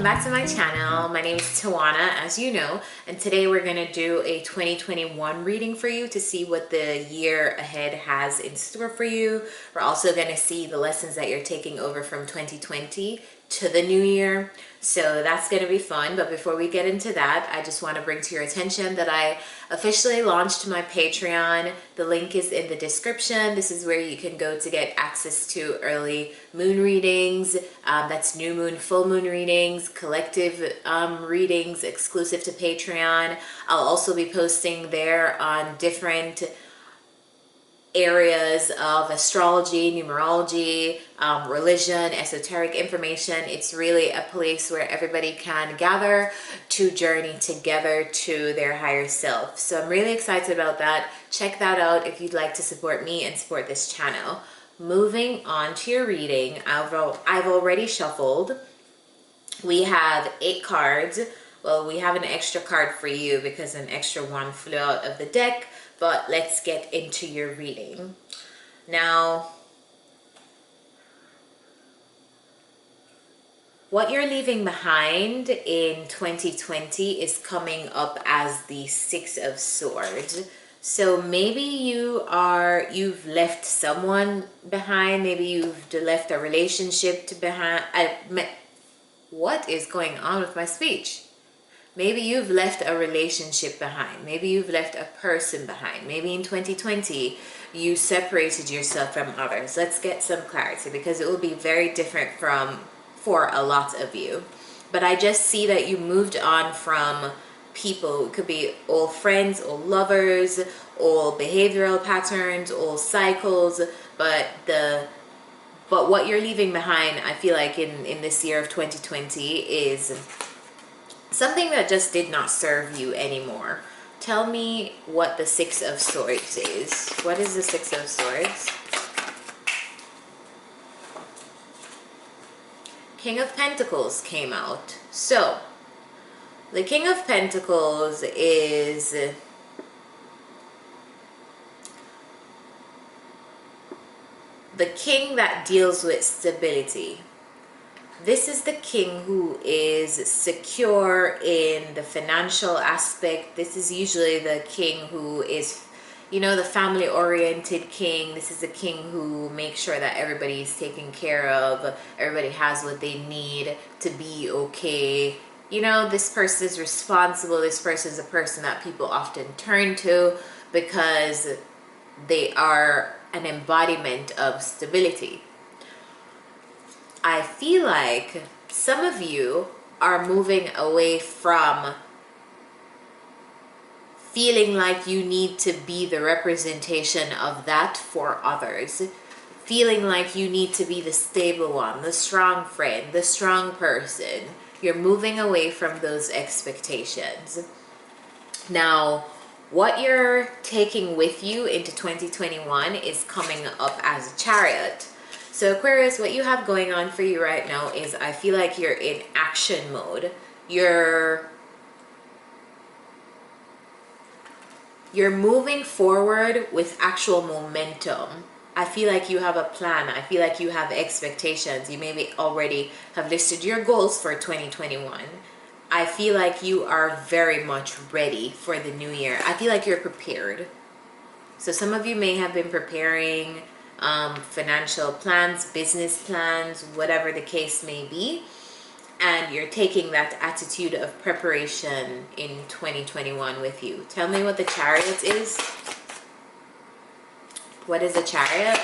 welcome back to my channel. My name is Tawana, as you know, and today we're going to do a 2021 reading for you to see what the year ahead has in store for you. We're also going to see the lessons that you're taking over from 2020 to the new year. So that's going to be fun. But before we get into that, I just want to bring to your attention that I officially launched my Patreon. The link is in the description. This is where you can go to get access to early moon readings. That's new moon, full moon readings, collective readings exclusive to Patreon. I'll also be posting there on different areas of astrology, numerology, religion, esoteric information. It's really a place where everybody can gather to journey together to their higher self. So I'm really excited about that. Check that out if you'd like to support me and support this channel. Moving on to your reading, I've already shuffled. We have 8 cards. Well, we have an extra card for you because an extra one flew out of the deck. But let's get into your reading. Now, what you're leaving behind in 2020 is coming up as the 6 of Swords. So maybe you've left someone behind. Maybe you've left a relationship behind. What is going on with my speech? Maybe you've left a relationship behind. Maybe you've left a person behind. Maybe in 2020, you separated yourself from others. Let's get some clarity because it will be very different for a lot of you. But I just see that you moved on from people. It could be old friends, old lovers, old behavioral patterns, old cycles. But what you're leaving behind, I feel like in this year of 2020 is something that just did not serve you anymore. Tell me what the 6 of Swords is. What is the 6 of Swords? King of Pentacles came out. So, the King of Pentacles is the king that deals with stability. This is the king who is secure in the financial aspect. This is usually the king who is, the family-oriented king. This is the king who makes sure that everybody is taken care of. Everybody has what they need to be okay. This person is responsible. This person is a person that people often turn to because they are an embodiment of stability. I feel like some of you are moving away from feeling like you need to be the representation of that for others. Feeling like you need to be the stable one, the strong friend, the strong person. You're moving away from those expectations. Now, what you're taking with you into 2021 is coming up as a Chariot. So Aquarius, what you have going on for you right now is I feel like you're in action mode. You're moving forward with actual momentum. I feel like you have a plan. I feel like you have expectations. You maybe already have listed your goals for 2021. I feel like you are very much ready for the new year. I feel like you're prepared. So some of you may have been preparing financial plans, business plans, whatever the case may be, and you're taking that attitude of preparation in 2021 with you. Tell me what the Chariot is. What is a Chariot?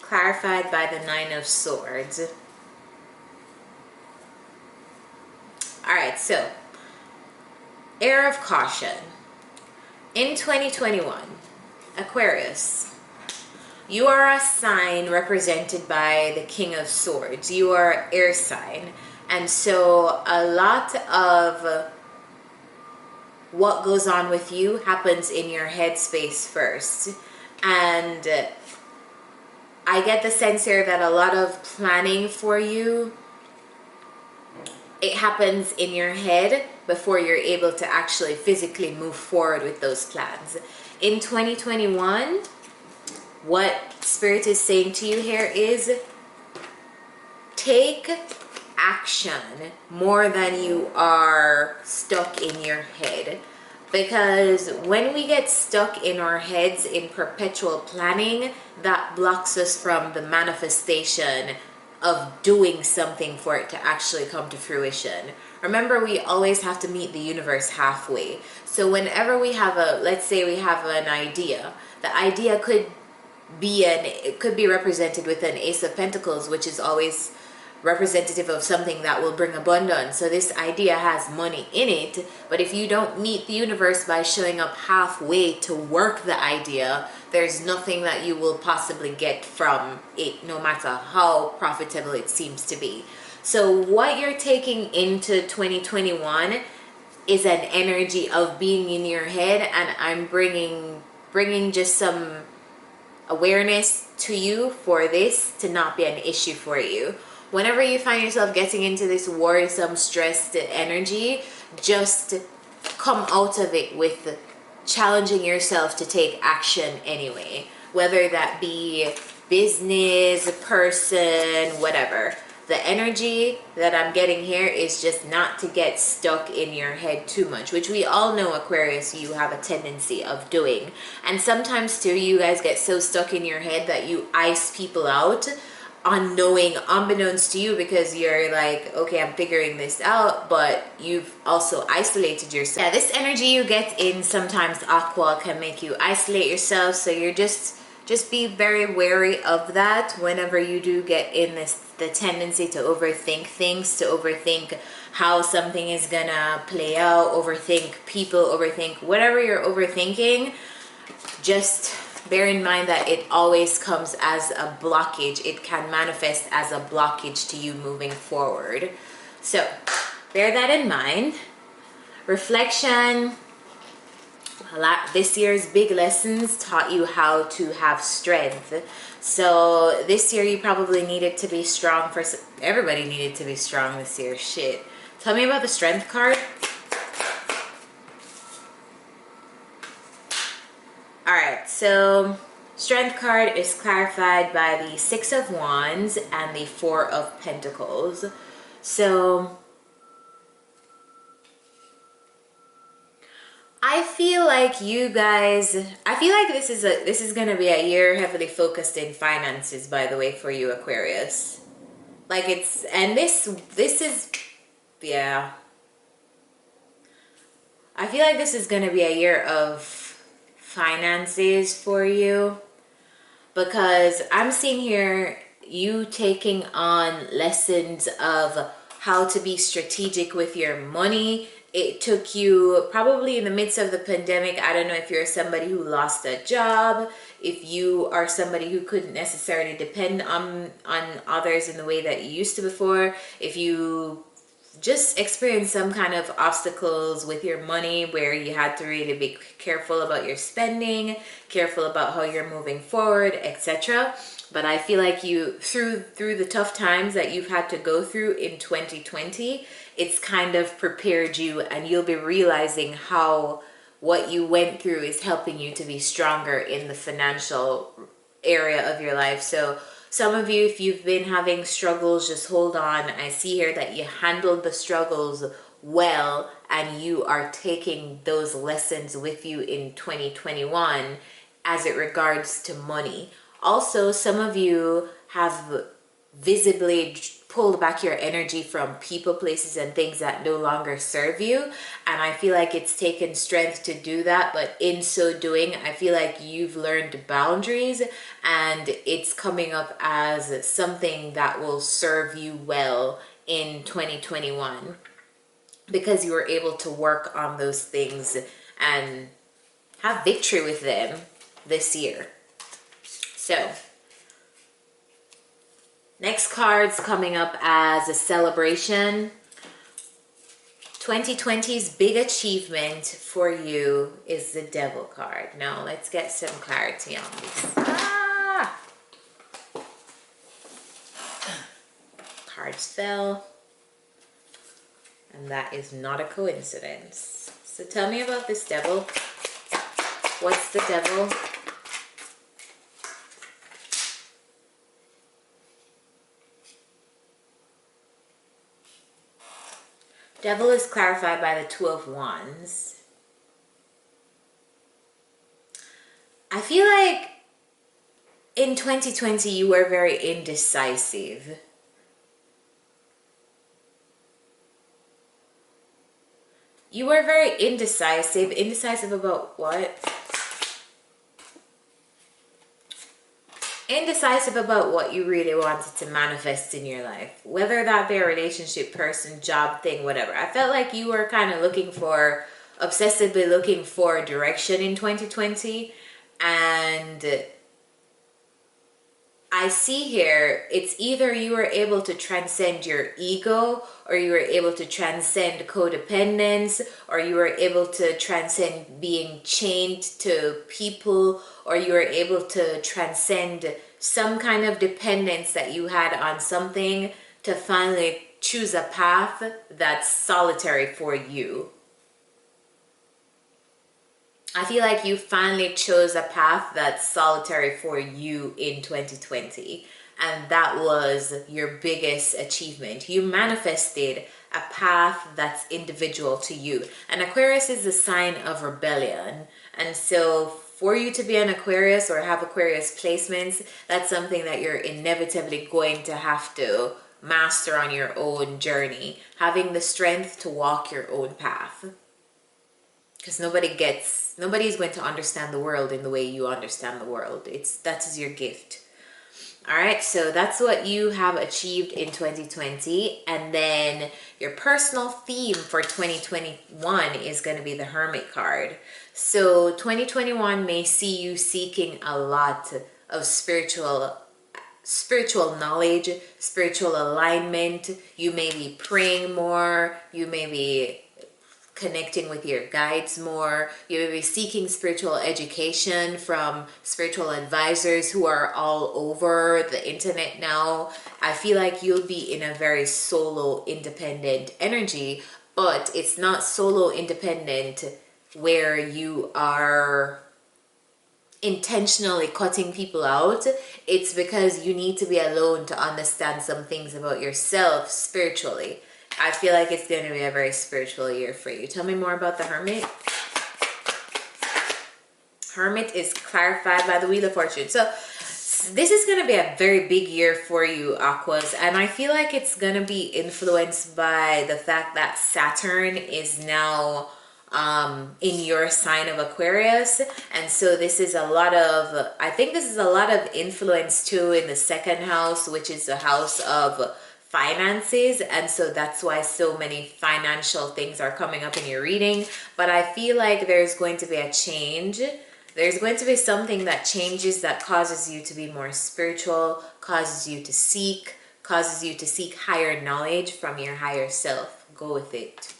Clarified by the 9 of Swords. All right, so air of caution. In 2021, Aquarius, you are a sign represented by the King of Swords. You are air sign. And so a lot of what goes on with you happens in your headspace first. And I get the sense here that a lot of planning for you, it happens in your head before you're able to actually physically move forward with those plans. In 2021, what Spirit is saying to you here is take action more than you are stuck in your head. Because when we get stuck in our heads in perpetual planning, that blocks us from the manifestation of doing something for it to actually come to fruition. Remember, we always have to meet the universe halfway. So whenever we have let's say we have an idea, the idea could it could be represented with an Ace of Pentacles, which is always representative of something that will bring abundance. So this idea has money in it, but if you don't meet the universe by showing up halfway to work the idea, there's nothing that you will possibly get from it, no matter how profitable it seems to be. So what you're taking into 2021 is an energy of being in your head, and I'm bringing just some awareness to you for this to not be an issue for you. Whenever you find yourself getting into this worrisome, stressed energy, just come out of it with challenging yourself to take action anyway, whether that be business, person, whatever. The energy that I'm getting here is just not to get stuck in your head too much, which we all know, Aquarius, you have a tendency of doing. And sometimes too, you guys get so stuck in your head that you ice people out unbeknownst to you, because you're like, okay, I'm figuring this out, but you've also isolated yourself. Yeah, this energy you get in sometimes, Aqua, can make you isolate yourself. So you're just be very wary of that whenever you do get in the tendency to overthink things, to overthink how something is gonna play out, overthink people, overthink whatever you're overthinking. Just bear in mind that it always comes as a blockage. It can manifest as a blockage to you moving forward. So bear that in mind. Reflection. This year's big lessons taught you how to have strength. So this year you probably needed to be strong. Everybody needed to be strong this year. Shit. Tell me about the strength card. Alright, so strength card is clarified by the Six of Wands and the Four of Pentacles. So I feel like you guys, I feel like this is going to be a year heavily focused in finances, by the way, for you, Aquarius. Like this is, yeah. I feel like this is going to be a year of finances for you, because I'm seeing here you taking on lessons of how to be strategic with your money. It took you probably in the midst of the pandemic. I don't know if you're somebody who lost a job, if you are somebody who couldn't necessarily depend on others in the way that you used to before, if you just experienced some kind of obstacles with your money where you had to really be careful about your spending, careful about how you're moving forward, etc. But I feel like you, through the tough times that you've had to go through in 2020, it's kind of prepared you, and you'll be realizing how what you went through is helping you to be stronger in the financial area of your life. So some of you, if you've been having struggles, just hold on. I see here that you handled the struggles well, and you are taking those lessons with you in 2021 as it regards to money. Also, some of you have visibly pulled back your energy from people, places, and things that no longer serve you, and I feel like it's taken strength to do that, but in so doing, I feel like you've learned boundaries, and it's coming up as something that will serve you well in 2021, because you were able to work on those things and have victory with them this year. So next card's coming up as a celebration. 2020's big achievement for you is the Devil card. Now let's get some clarity on this. Cards fell, and that is not a coincidence. So tell me about this Devil. What's the Devil? Devil is clarified by the Two of Wands. I feel like in 2020 you were very indecisive. You were very indecisive. Indecisive about what? Indecisive about what you really wanted to manifest in your life, whether that be a relationship, person, job, thing, whatever. I felt like you were kind of obsessively looking for direction in 2020, and I see here it's either you were able to transcend your ego, or you were able to transcend codependence, or you were able to transcend being chained to people, or you were able to transcend some kind of dependence that you had on something to finally choose a path that's solitary for you. I feel like you finally chose a path that's solitary for you in 2020. And that was your biggest achievement. You manifested a path that's individual to you. And Aquarius is the sign of rebellion. And so for you to be an Aquarius or have Aquarius placements, that's something that you're inevitably going to have to master on your own journey. Having the strength to walk your own path. Because nobody's going to understand the world in the way you understand the world. That is your gift. All right, so that's what you have achieved in 2020. And then your personal theme for 2021 is going to be the Hermit card. So 2021 may see you seeking a lot of spiritual knowledge, spiritual alignment. You may be praying more. You may be connecting with your guides more. You may be seeking spiritual education from spiritual advisors who are all over the internet now. I feel like you'll be in a very solo independent energy, but it's not solo independent where you are intentionally cutting people out. It's because you need to be alone to understand some things about yourself spiritually. I feel like it's going to be a very spiritual year for you. Tell me more about the Hermit. Hermit is clarified by the Wheel of Fortune. So this is going to be a very big year for you, Aquas. And I feel like it's going to be influenced by the fact that Saturn is now in your sign of Aquarius. And so this is I think this is a lot of influence too in the second house, which is the house of finances. And so that's why so many financial things are coming up in your reading. But I feel like there's going to be a change. There's going to be something that changes, that causes you to be more spiritual, causes you to seek higher knowledge from your higher self. Go with it.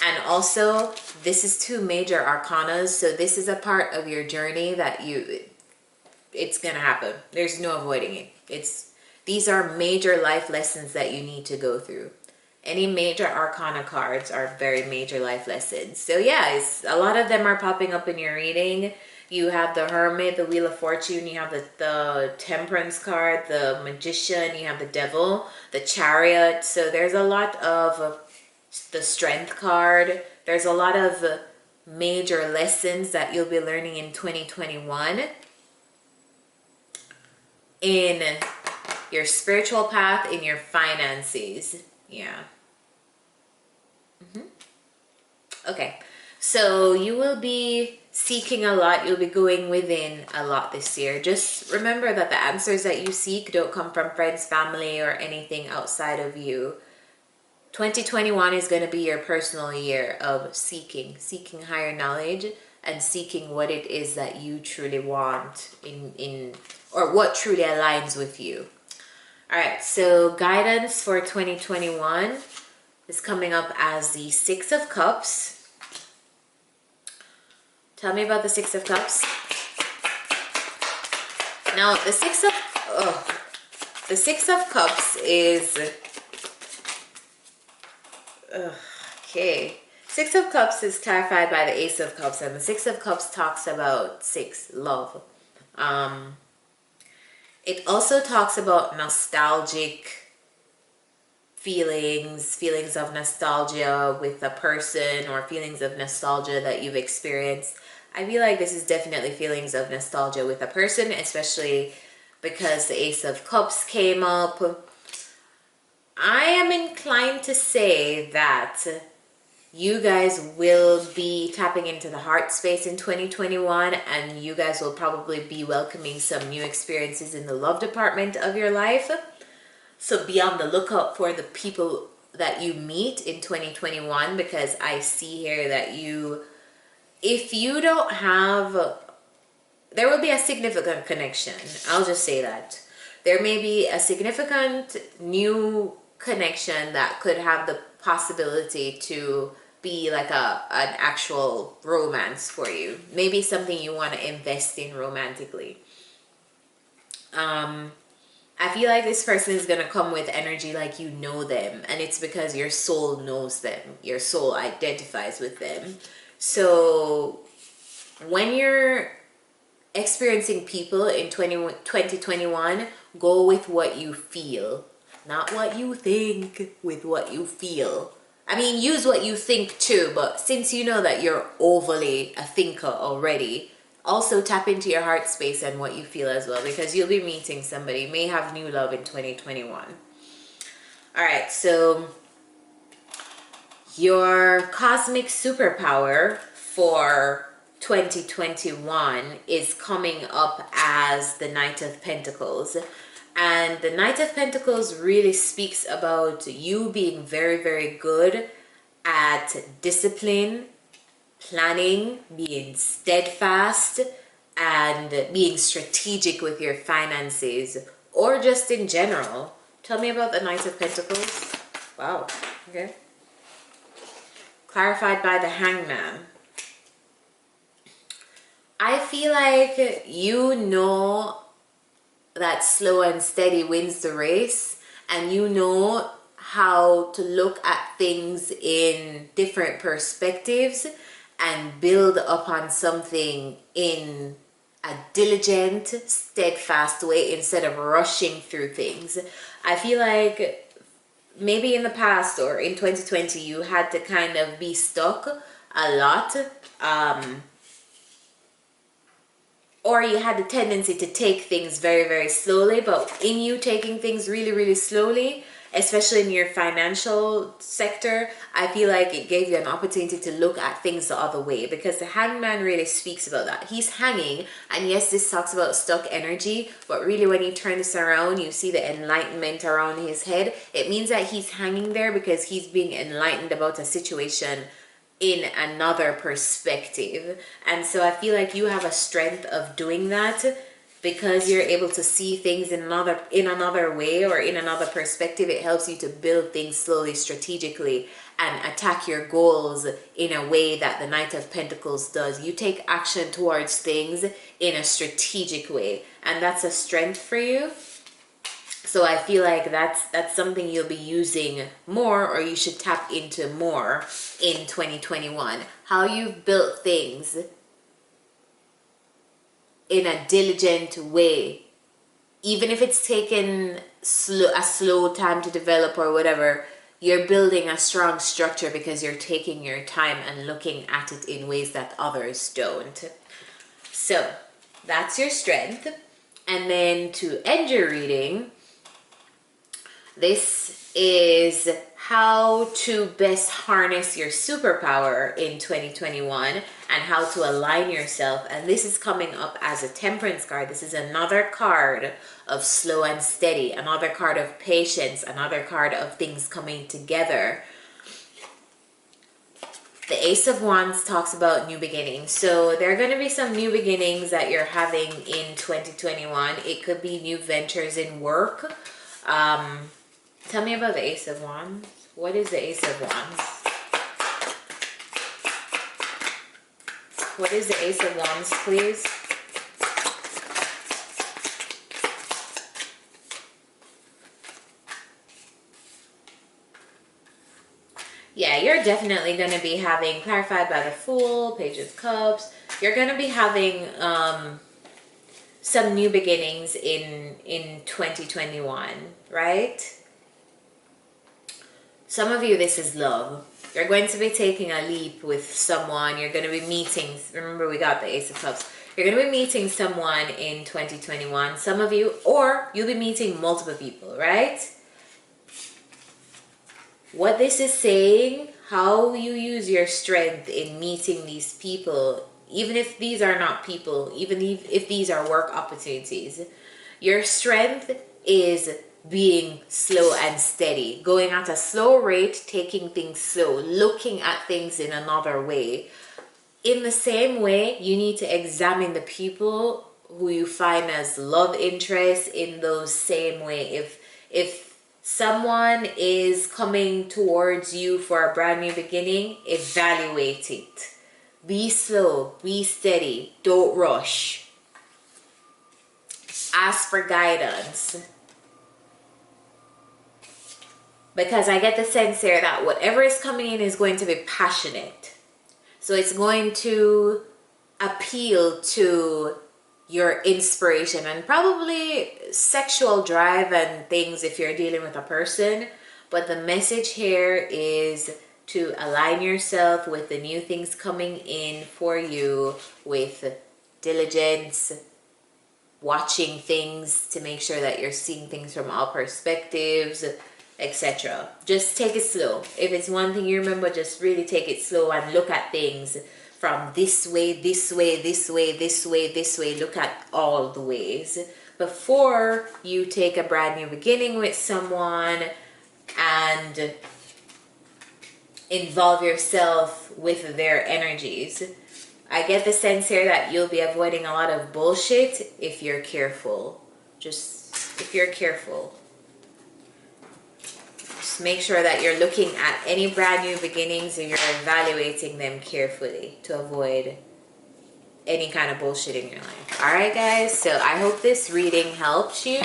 And also, this is 2 major arcanas. So this is a part of your journey that it's going to happen. There's no avoiding it. These are major life lessons that you need to go through. Any major arcana cards are very major life lessons. So yeah, a lot of them are popping up in your reading. You have the Hermit, the Wheel of Fortune, you have the Temperance card, the Magician, you have the Devil, the Chariot. So there's a lot of the Strength card. There's a lot of major lessons that you'll be learning in 2021 in your spiritual path, in your finances. Yeah. Okay, so you will be seeking a lot. You'll be going within a lot this year. Just remember that the answers that you seek don't come from friends, family, or anything outside of you. 2021 is going to be your personal year of seeking higher knowledge and seeking what it is that you truly want or what truly aligns with you. All right, so guidance for 2021 is coming up as the 6 of Cups. Tell me about the 6 of Cups. Now, the 6 of Cups is okay. 6 of Cups is clarified by the Ace of Cups, and the 6 of Cups talks about love. It also talks about nostalgic feelings of nostalgia with a person, or feelings of nostalgia that you've experienced. I feel like this is definitely feelings of nostalgia with a person, especially because the Ace of Cups came up. I am inclined to say that you guys will be tapping into the heart space in 2021, and you guys will probably be welcoming some new experiences in the love department of your life. So be on the lookout for the people that you meet in 2021, because I see here that if you don't have, there will be a significant connection. I'll just say that. There may be a significant new connection that could have the possibility to be like an actual romance for you. Maybe something you want to invest in romantically. I feel like this person is going to come with energy like you know them, and it's because your soul knows them. Your soul identifies with them. So when you're experiencing people in 2021, go with what you feel. Not what you think, with what you feel. I mean, use what you think too, but since you know that you're overly a thinker already, also tap into your heart space and what you feel as well, because you'll be meeting somebody. You may have new love in 2021. All right, so your cosmic superpower for 2021 is coming up as the Knight of Pentacles. And the Knight of Pentacles really speaks about you being very, very good at discipline, planning, being steadfast, and being strategic with your finances, or just in general. Tell me about the Knight of Pentacles. Wow, okay. Clarified by the Hangman. I feel like you know that slow and steady wins the race, and you know how to look at things in different perspectives and build upon something in a diligent, steadfast way instead of rushing through things. I feel like maybe in the past or in 2020 you had to kind of be stuck a lot, or you had the tendency to take things very, very slowly. But in you taking things really, really slowly, especially in your financial sector, I feel like it gave you an opportunity to look at things the other way, because the Hangman really speaks about that. He's hanging, and yes, this talks about stuck energy, but really when you turn this around, you see the enlightenment around his head. It means that he's hanging there because he's being enlightened about a situation in another perspective. And so I feel like you have a strength of doing that, because you're able to see things in another way or in another perspective. It helps you to build things slowly, strategically, and attack your goals in a way that the Knight of Pentacles does. You take action towards things in a strategic way, and that's a strength for you. So I feel like that's something you'll be using more, or you should tap into more in 2021. How you've built things in a diligent way, even if it's taken a slow time to develop or whatever. You're building a strong structure because you're taking your time and looking at it in ways that others don't. So that's your strength. And then to end your reading, this is how to best harness your superpower in 2021 and how to align yourself. And this is coming up as a Temperance card. This is another card of slow and steady, another card of patience, another card of things coming together. The Ace of Wands talks about new beginnings. So there are going to be some new beginnings that you're having in 2021. It could be new ventures in work. Tell me about the Ace of Wands. What is the Ace of Wands? What is the Ace of Wands, please? Yeah, you're definitely going to be having, clarified by the Fool, Page of Cups, you're going to be having some new beginnings in 2021, right? Some of you, this is love. You're going to be taking a leap with someone. You're going to be meeting, remember we got the Ace of Cups. You're going to be meeting someone in 2021. Some of you, or you'll be meeting multiple people, right? What this is saying, how you use your strength in meeting these people, even if these are not people, even if these are work opportunities, your strength is being slow and steady, going at a slow rate, taking things slow, looking at things in another way. In the same way, you need to examine the people who you find as love interests in those same way. If someone is coming towards you for a brand new beginning, evaluate it. Be slow, be steady, don't rush. Ask for guidance. Because I get the sense here that whatever is coming in is going to be passionate. So it's going to appeal to your inspiration and probably sexual drive and things if you're dealing with a person. But the message here is to align yourself with the new things coming in for you with diligence, watching things to make sure that you're seeing things from all perspectives, etc. Just take it slow. If it's one thing you remember, just really take it slow and look at things from this way, this way, this way, this way, this way. Look at all the ways before you take a brand new beginning with someone and involve yourself with their energies. I get the sense here that you'll be avoiding a lot of bullshit if you're careful. Just if you're careful. Just make sure that you're looking at any brand new beginnings and you're evaluating them carefully to avoid any kind of bullshit in your life. Alright guys, so I hope this reading helped you.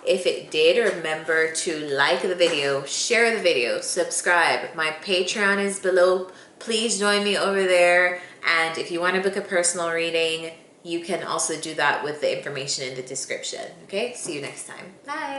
If it did, remember to like the video, share the video, subscribe. My Patreon is below. Please join me over there. And if you want to book a personal reading, you can also do that with the information in the description. Okay, see you next time. Bye.